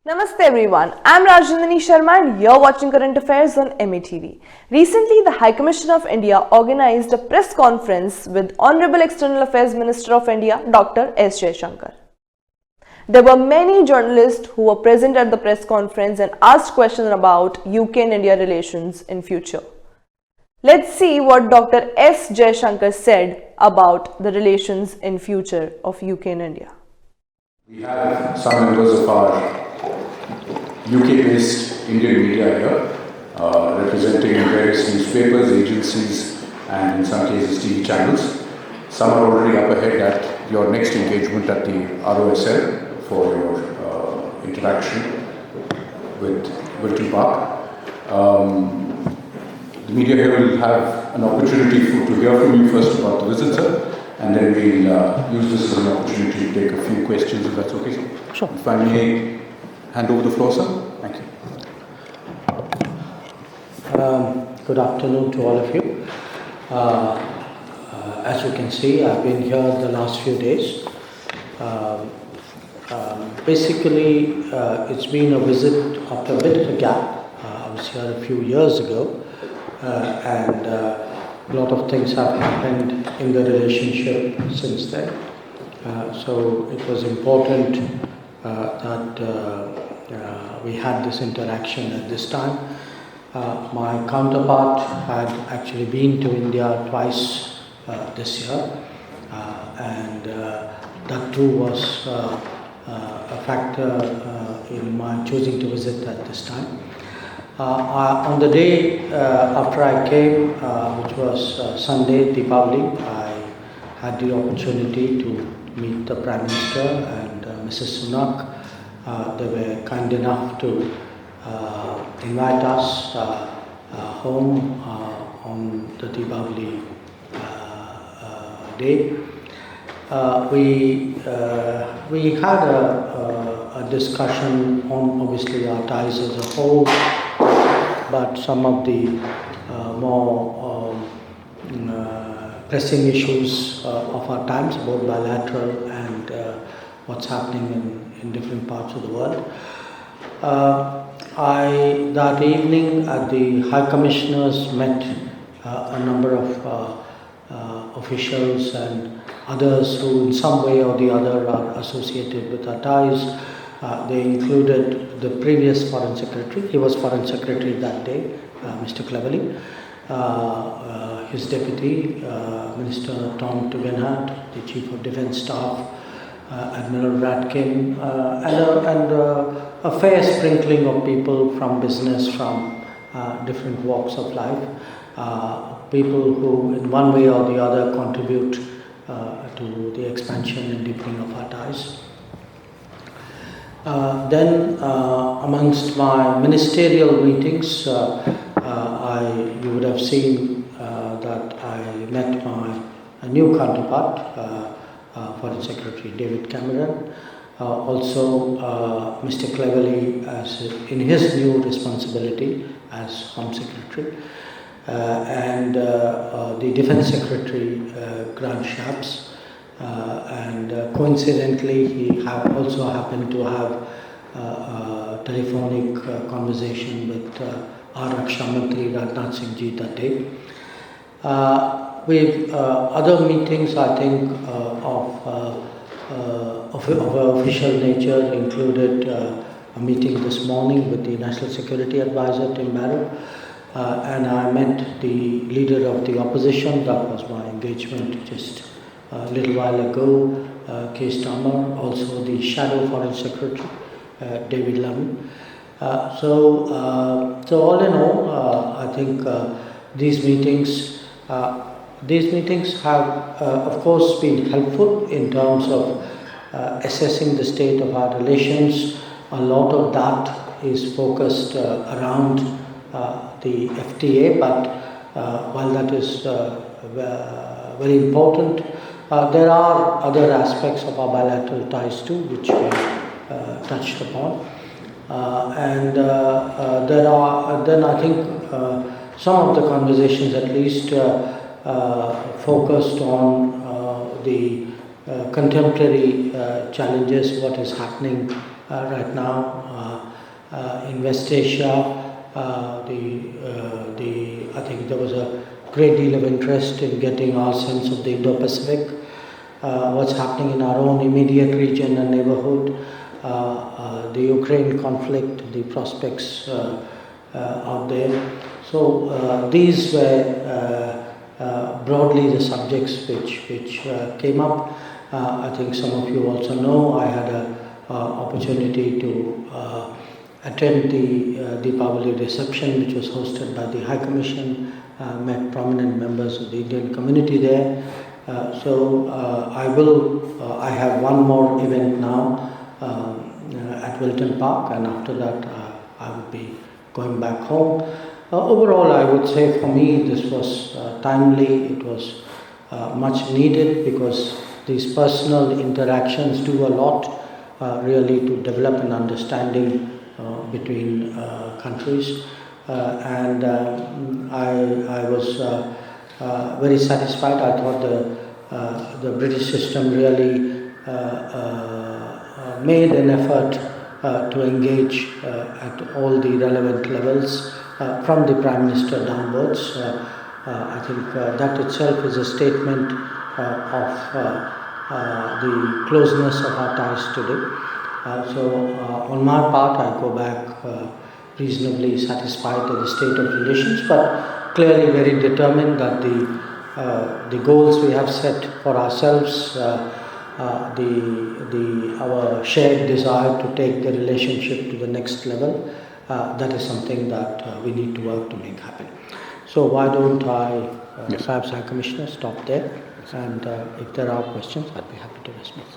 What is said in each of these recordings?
Namaste everyone, I'm Rajnandani Sharma and you're watching Current Affairs on METV. Recently, the High Commissioner of India organized a press conference with Honorable External Affairs Minister of India, Dr. S. Jaishankar. There were many journalists who were present at the press conference and asked questions about UK and India relations in future. Let's see what Dr. S. Jaishankar said about the relations in future of UK and India. We have some members of our UK-based Indian media here, representing various newspapers, agencies, and in some cases TV channels. Some are already up ahead at your next engagement at the ROSL for your interaction with Wilton Park. The media here will have an opportunity to hear from you first about the visit, sir, and then we'll use this as an opportunity to take a few questions, if that's okay, sir. Sure. If I may hand over the floor, sir. Thank you. Good afternoon to all of you. As you can see, I've been here the last few days. Basically, it's been a visit after a bit of a gap. I was here a few years ago, and a lot of things have happened in the relationship since then. So it was important that we had this interaction at this time. My counterpart had actually been to India twice this year, and that too was a factor in my choosing to visit at this time. On the day after I came, which was Sunday, Deepavali, I had the opportunity to meet the Prime Minister and Mrs. Sunak. They were kind enough to invite us home on the Deepavali day. We had a discussion on obviously our ties as a whole, but some of the more pressing issues of our times, both bilateral and what's happening in different parts of the world. That evening at the High Commissioners met a number of officials and others who in some way or the other are associated with our ties. They included the previous Foreign Secretary. He was Foreign Secretary that day, Mr. Cleverly. His deputy, Minister Tom Tugendhat, the Chief of Defence Staff, Admiral Ratkin, and a fair sprinkling of people from business, from different walks of life, people who in one way or the other contribute to the expansion and deepening of our ties. Then amongst my ministerial meetings, you would have seen that I met my new counterpart, Foreign Secretary David Cameron, also Mr. Cleverly in his new responsibility as Home Secretary, and the Defence Secretary Grant Shapps, and coincidentally he also happened to have a telephonic conversation with our Raksha Mantri Rajnath Singh Ji that day. With other meetings, I think of official nature included a meeting this morning with the National Security Advisor Tim Barrow, and I met the leader of the opposition. That was my engagement just a little while ago, K. Sharma, also the Shadow Foreign Secretary David Lammy. So all in all, I think these meetings have, of course, been helpful in terms of assessing the state of our relations. A lot of that is focused around the FTA, but while that is very important, there are other aspects of our bilateral ties too, which we touched upon. And there are, then I think some of the conversations at least focused on the contemporary challenges, what is happening right now. In West Asia, I think there was a great deal of interest in getting our sense of the Indo-Pacific, what's happening in our own immediate region and neighborhood, the Ukraine conflict, the prospects out there. So these were broadly the subjects which came up. I think some of you also know I had an opportunity to attend the Deepavali reception, which was hosted by the High Commission, met prominent members of the Indian community there. I have one more event now at Wilton Park, and after that I will be going back home. Overall, I would say for me this was timely, it was much needed, because these personal interactions do a lot really to develop an understanding between countries, and I was very satisfied. I thought the British system really made an effort to engage at all the relevant levels, from the Prime Minister downwards. I think that itself is a statement of the closeness of our ties today. On my part, I go back reasonably satisfied with the state of relations, but clearly very determined that the goals we have set for ourselves, our shared desire to take the relationship to the next level, that is something that we need to work to make happen. So why don't I, perhaps High Commissioner, stop there, and if there are questions, I'd be happy to respond.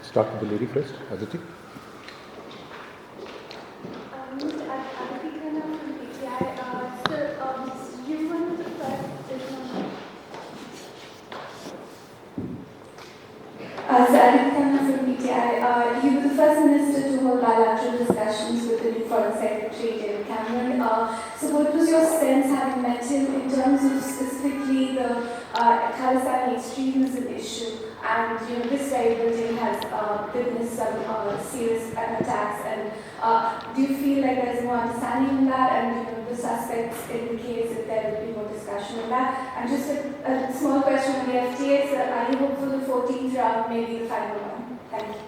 Start with the lady first, Aditi. You were the first minister to hold bilateral discussions with the new Foreign Secretary, David Cameron. So what was your sense, having met him, in terms of specifically the Khalistani extremism issue? And this very building has witnessed some serious attacks. And do you feel like there is more understanding in that, and the suspects in the case, if there will be more discussion on that? And just a small question on the FTA: so are you hopeful the 14th round may be the final one? Thank you.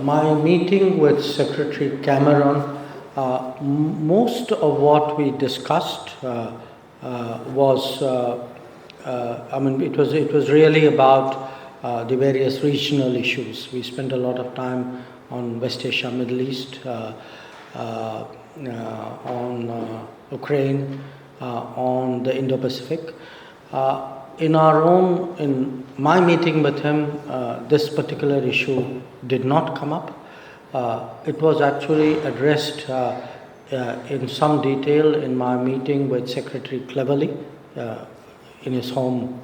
My meeting with Secretary Cameron, most of what we discussed was, it was really about the various regional issues. We spent a lot of time on West Asia, Middle East, on Ukraine, on the Indo-Pacific. In my meeting with him, this particular issue did not come up. It was actually addressed in some detail in my meeting with Secretary Cleverly in his home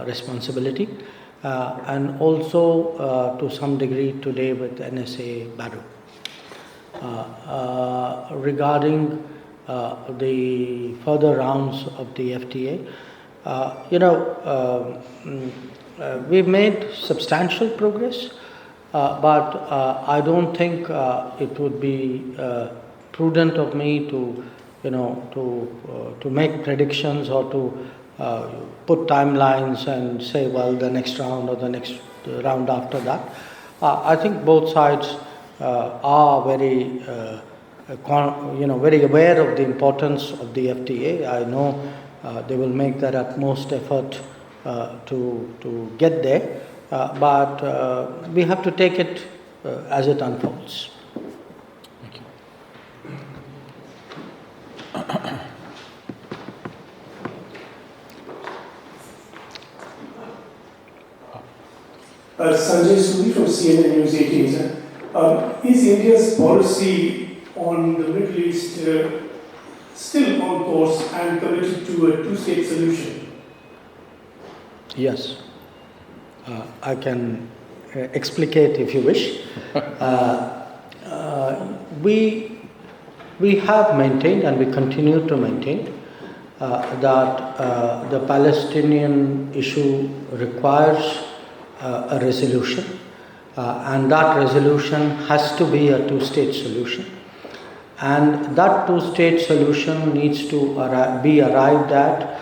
responsibility, and also to some degree today with NSA Badu. Regarding the further rounds of the FTA, we've made substantial progress, but I don't think it would be prudent of me to make predictions or to put timelines and say, well, the next round or the next round after that. I think both sides are very aware of the importance of the FTA. I know they will make their utmost effort to get there, but we have to take it as it unfolds. Thank you. Sanjay Suri from CNN News 18. Is India's policy on the Middle East still on course and committed to a two-state solution? Yes. I can explicate if you wish. We have maintained and we continue to maintain that the Palestinian issue requires a resolution. and that resolution has to be a two-state solution. And that two-state solution needs to be arrived at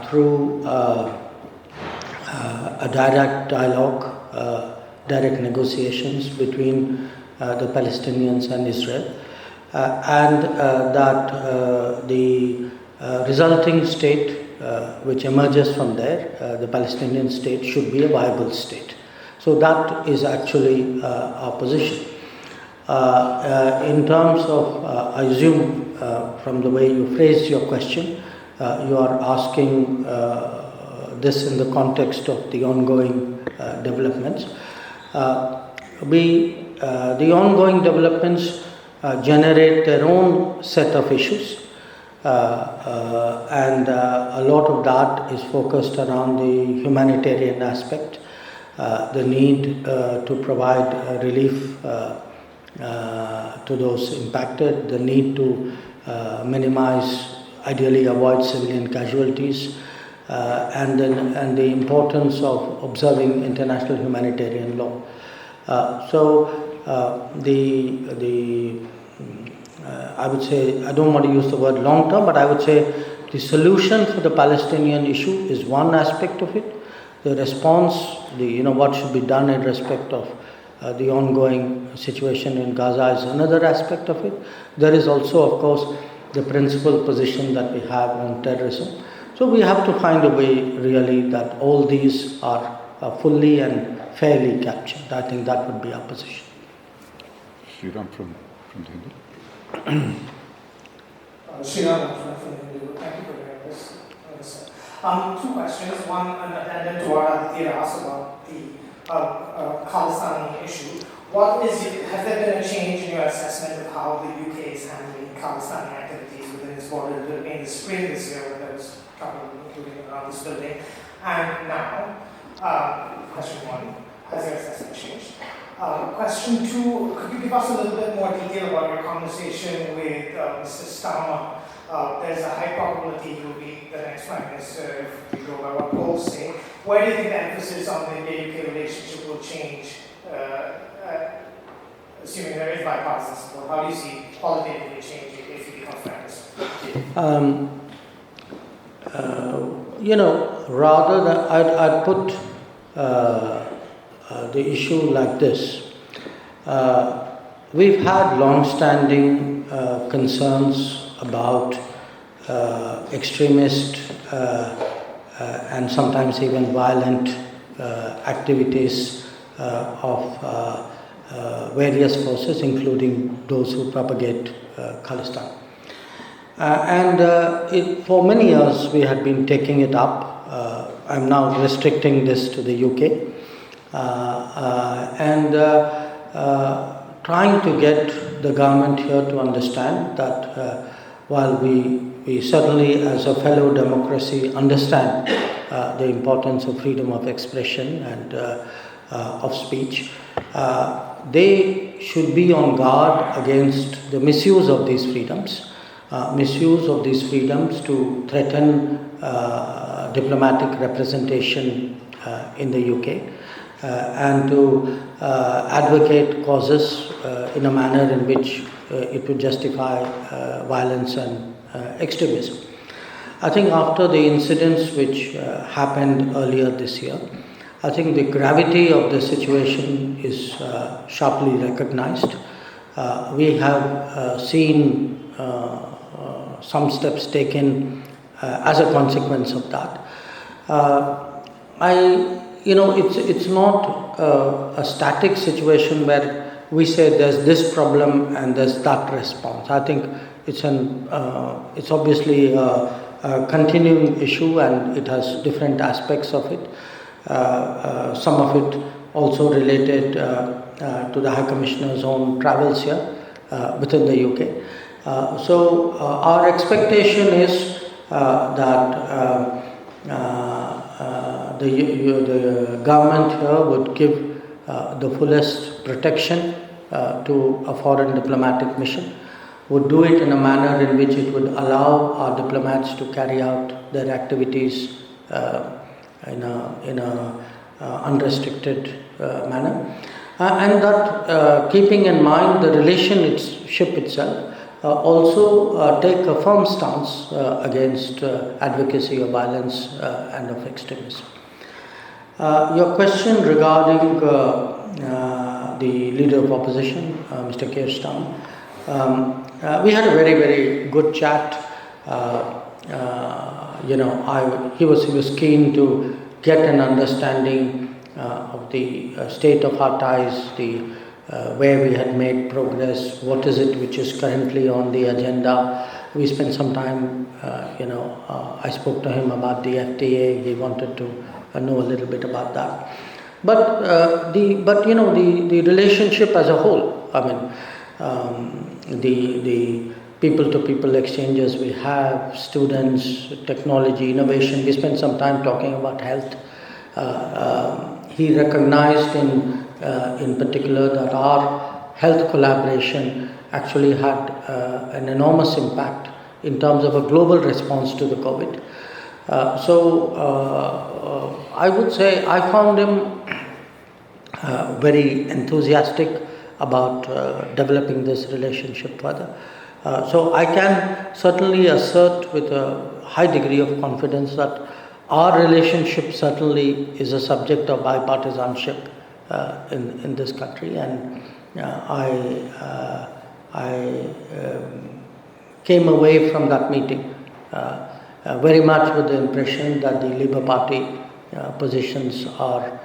through a direct dialogue, direct negotiations between the Palestinians and Israel, and that the resulting state which emerges from there, the Palestinian state, should be a viable state. So that is actually our position. In terms of, I assume from the way you phrased your question, you are asking this in the context of the ongoing developments. The ongoing developments generate their own set of issues, and a lot of that is focused around the humanitarian aspect, the need to provide relief to those impacted, the need to minimize, ideally avoid civilian casualties, and the importance of observing international humanitarian law. I would say, I don't want to use the word long term, but I would say the solution for the Palestinian issue is one aspect of it. The response, what should be done in respect of the ongoing situation in Gaza is another aspect of it. There is also, of course, the principal position that we have on terrorism. So we have to find a way really that all these are fully and fairly captured. I think that would be our position. Sriram from the Hindu. Sharma from Hindu. Thank you for doing this. Two questions. One, an addendum to what Aditya asked about the Khalistani issue. Has there been a change in your assessment of how the UK is handling Khalistani activities within its border in the spring this year when there was trouble including around this building? And now, question one, has your assessment changed? Question two, could you give us a little bit more detail about your conversation with Mr. Sharma? There's a high probability he will be the next Prime Minister if we go by what polls say. Where do you think the emphasis on the India-UK relationship will change, assuming there is bipartisan support? How do you see qualitatively changing if you become Prime Minister? Rather than, I'd put the issue like this. We've had long-standing concerns about extremist and sometimes even violent activities of various forces, including those who propagate Khalistan. For many years we had been taking it up. I'm now restricting this to the UK. Trying to get the government here to understand that while we certainly as a fellow democracy understand the importance of freedom of expression and of speech, they should be on guard against the misuse of these freedoms, to threaten diplomatic representation in the UK. And to advocate causes in a manner in which it would justify violence and extremism. I think after the incidents which happened earlier this year, I think the gravity of the situation is sharply recognized. We have seen some steps taken as a consequence of that. It's not a static situation where we say there's this problem and there's that response. I think it's obviously a continuing issue and it has different aspects of it. Some of it also related to the High Commissioner's own travels here within the UK. So our expectation is that the government here would give the fullest protection to a foreign diplomatic mission, would do it in a manner in which it would allow our diplomats to carry out their activities in a unrestricted manner. And that keeping in mind the relationship itself, also take a firm stance against advocacy of violence and of extremism. Your question regarding the leader of opposition, Mr. Keir Starmer, we had a very, very good chat. He was keen to get an understanding of the state of our ties, where we had made progress, what is it which is currently on the agenda. We spent some time, I spoke to him about the FTA. He wanted to know a little bit about that. But the relationship as a whole, I mean, the people-to-people exchanges we have, students, technology, innovation. We spent some time talking about health. He recognized in particular that our health collaboration actually had an enormous impact in terms of a global response to the COVID. I would say I found him very enthusiastic about developing this relationship further. So I can certainly assert with a high degree of confidence that our relationship certainly is a subject of bipartisanship in this country, and I came away from that meeting very much with the impression that the Labour Party positions are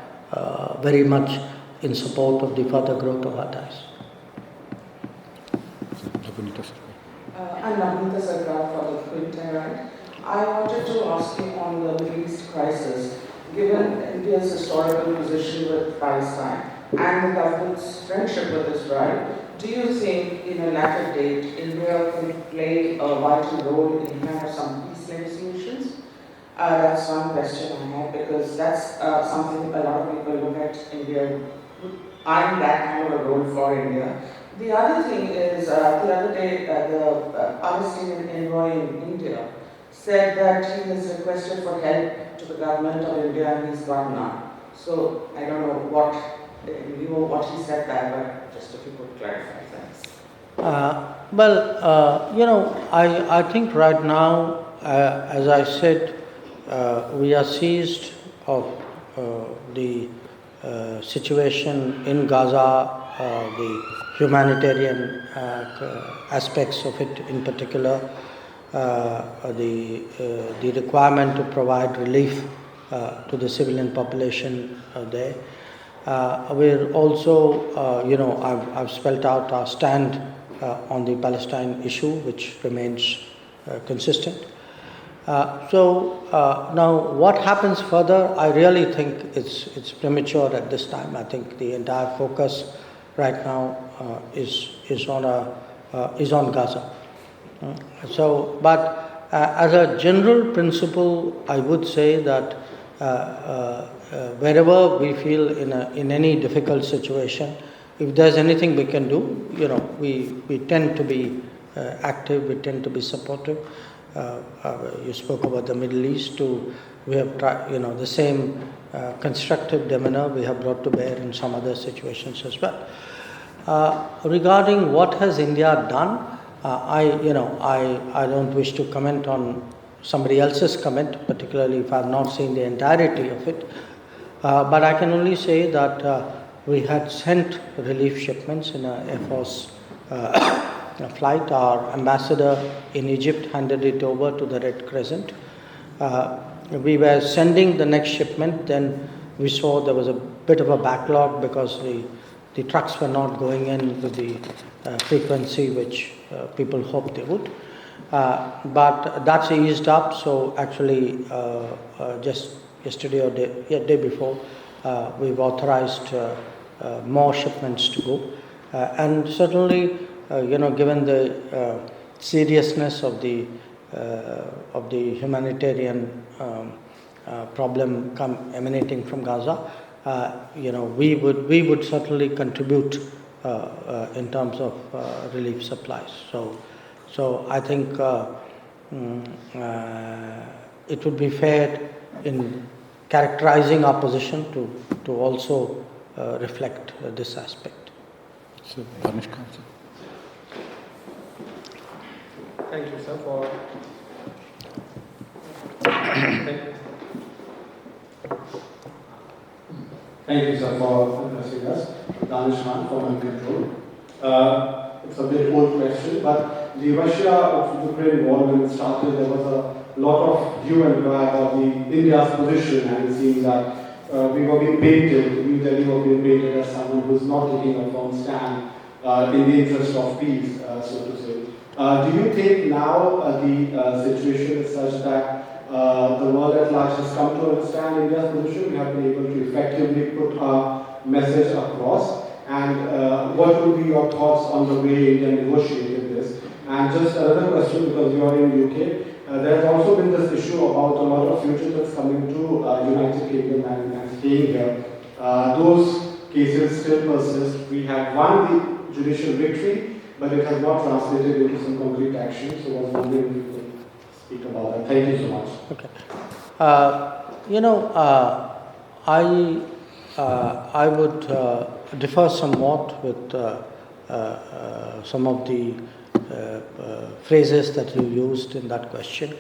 very much in support of the further growth of our ties. I'm Navneeta Sarkar for the Quint Herald. I wanted to ask you on the Middle East crisis, given India's historical position with Palestine and the government's friendship with Israel, do you think in a latter date India can play a vital role in kind of some peace negotiations? That's one question I have, because that's something a lot of people look at India, eyeing that kind of a role for India. The other thing is, the other day, the Palestinian envoy in India said that he has requested for help to the government of India and he's got none. So I don't know what he said that, but just if you could clarify, thanks. I think right now, as I said, we are seized of the situation in Gaza, the humanitarian aspects of it in particular, the requirement to provide relief to the civilian population there. We're also, I've spelled out our stand on the Palestine issue, which remains consistent. Now what happens further, I really think it's premature at this time. I think the entire focus right now is on Gaza. But as a general principle, I would say that wherever we feel in any difficult situation, if there's anything we can do, we tend to be active, we tend to be supportive. You spoke about the Middle East too. We have tried, the same constructive demeanor we have brought to bear in some other situations as well. Regarding what has India done, I don't wish to comment on somebody else's comment, particularly if I have not seen the entirety of it. But I can only say that we had sent relief shipments in a Air Force flight. Our ambassador in Egypt handed it over to the Red Crescent. We were sending the next shipment, then we saw there was a bit of a backlog because the trucks were not going in with the frequency which people hoped they would. But that's eased up, so actually just yesterday or day before, we've authorized more shipments to go. And certainly, given the seriousness of the humanitarian problem emanating from Gaza, we would certainly contribute in terms of relief supplies. So I think it would be fair in characterizing our position to also reflect this aspect. So, Tanishka, sir. Thank you, sir, for. Thank you, sir, for addressing us. Danishman from Control. It's a bit old question, but the Russia-Ukraine war when it started, there was a lot of hue and cry about India's position, and it seems that we were being painted, New Delhi was being painted as someone who's not taking a firm stand in the interest of peace, so to say. Do you think now the situation is such that the world at large has come to understand India's position? We have been able to effectively put our message across. And what would be your thoughts on the way India negotiated this? And just another question, because you are in UK, there has also been this issue about a lot of fugitives coming to United Kingdom and staying here. Those cases still persist. We have won the judicial victory, but it has not translated into some concrete action. So I was wondering if you could speak about that. Thank you so much. Okay. I would differ somewhat with some of the phrases that you used in that question,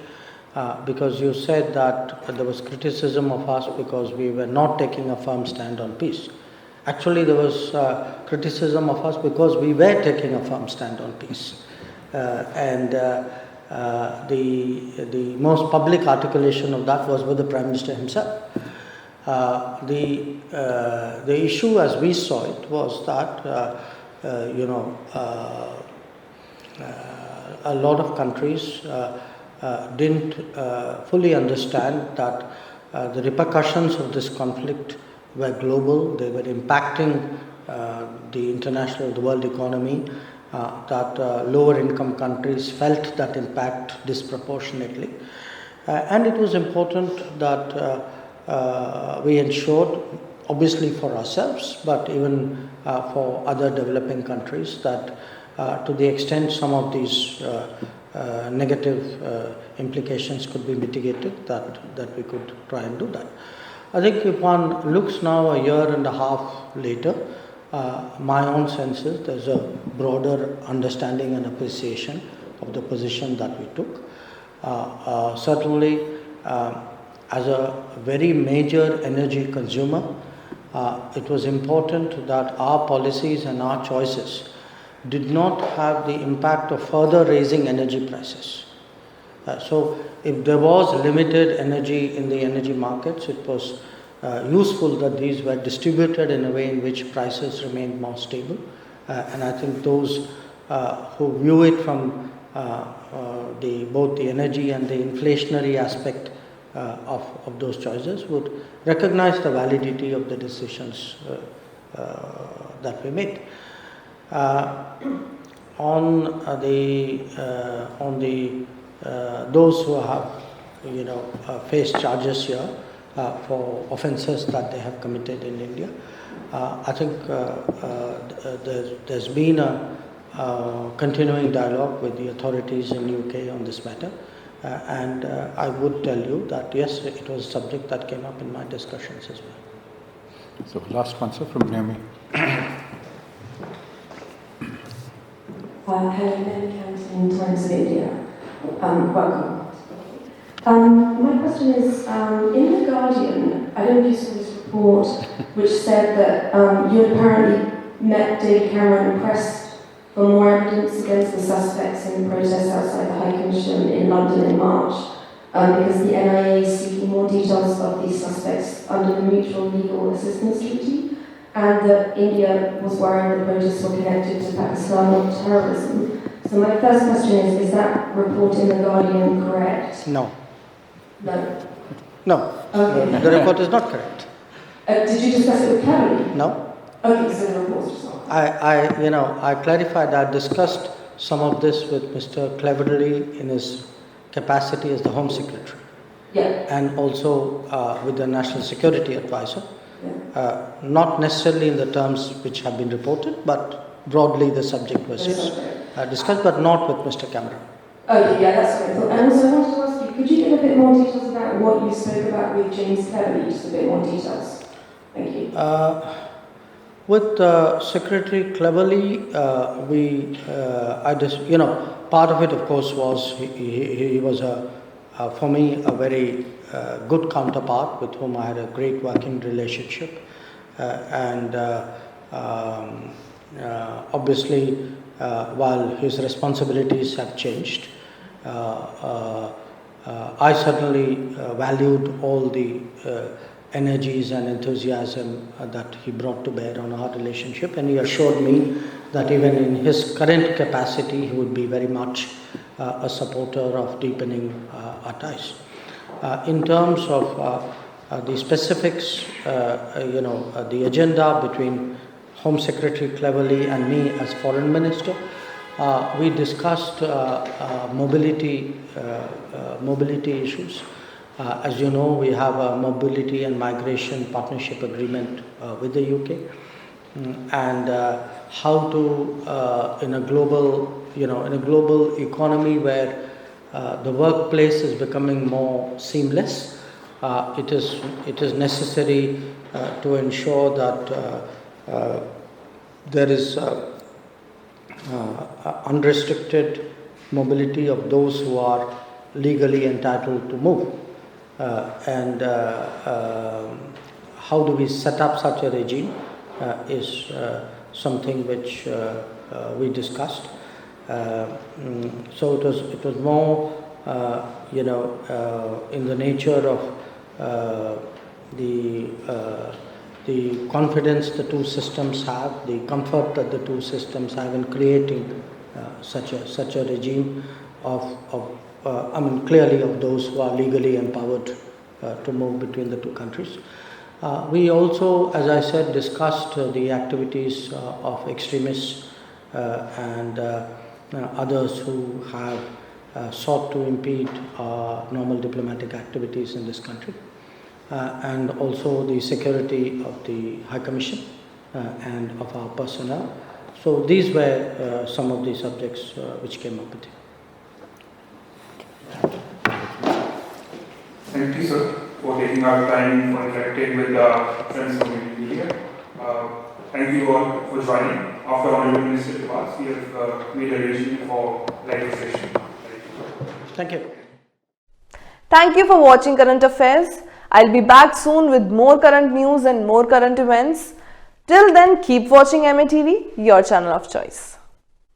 because you said that there was criticism of us because we were not taking a firm stand on peace. Actually, there was criticism of us because we were taking a firm stand on peace. The most public articulation of that was with the Prime Minister himself. The issue as we saw it was that a lot of countries didn't fully understand that the repercussions of this conflict were global. They were impacting the world economy, that lower income countries felt that impact disproportionately. And it was important that we ensured, obviously for ourselves, but even for other developing countries, that to the extent some of these negative implications could be mitigated, that we could try and do that. I think if one looks now a year and a half later, my own sense is there's a broader understanding and appreciation of the position that we took. Certainly, as a very major energy consumer, it was important that our policies and our choices did not have the impact of further raising energy prices. So if there was limited energy in the energy markets, it was useful that these were distributed in a way in which prices remained more stable. And I think those who view it from both the energy and the inflationary aspect of those choices would recognize the validity of the decisions that we made. On those who have faced charges here for offences that they have committed in India, I think there's been a continuing dialogue with the authorities in UK on this matter. And I would tell you that yes, it was a subject that came up in my discussions as well. So last one, sir, from Naomi. Hello, Canton Times of India. Welcome. My question is, in The Guardian, I don't know if you saw this report, which said that you had apparently met David Cameron and pressed for more evidence against the suspects in the protests outside the High Commission in London in March, because the NIA is seeking more details of these suspects under the Mutual Legal Assistance Treaty, and that India was worried the protests were connected to Pakistan or terrorism. So my first question is that report in The Guardian correct? No. No. No. Okay. The report is not correct. Did you discuss it with Cameron? No. Okay, so the report is not. I clarified, I discussed some of this with Mr. Cleverly in his capacity as the Home Secretary. Yeah. And also with the National Security Advisor. Yeah. Not necessarily in the terms which have been reported, but broadly the subject was discussed, but not with Mr. Cameron. Okay, yeah, that's what I thought. And also I wanted to ask you, could you give a bit more details about what you spoke about with James Cleverly, just a bit more details? Thank you. With Secretary Cleverly, part of it, of course, was he was for me a very good counterpart with whom I had a great working relationship, obviously, while his responsibilities have changed, I certainly valued all the energies and enthusiasm that he brought to bear on our relationship, and he assured me that even in his current capacity he would be very much a supporter of deepening our ties. In terms of the specifics, the agenda between Home Secretary Cleverly and me as Foreign Minister, we discussed mobility issues. As you know, we have a mobility and migration partnership agreement with the UK, and how to in a global economy where the workplace is becoming more seamless, it is necessary to ensure that there is unrestricted mobility of those who are legally entitled to move. How do we set up such a regime is something which we discussed. So it was more in the nature of the confidence the two systems have, the comfort that the two systems have in creating such a regime clearly of those who are legally empowered to move between the two countries. We also, as I said, discussed the activities of extremists and others who have sought to impede normal diplomatic activities in this country, and also the security of the High Commission and of our personnel. So these were some of the subjects which came up with you. Thank you, sir, for taking our time for interacting with the friends from media. Thank you all for joining. After Honorable Minister Dewas, we have made arrangement for live session. Thank you. Thank you for watching Current Affairs. I'll be back soon with more current news and more current events. Till then, keep watching MATV, your channel of choice.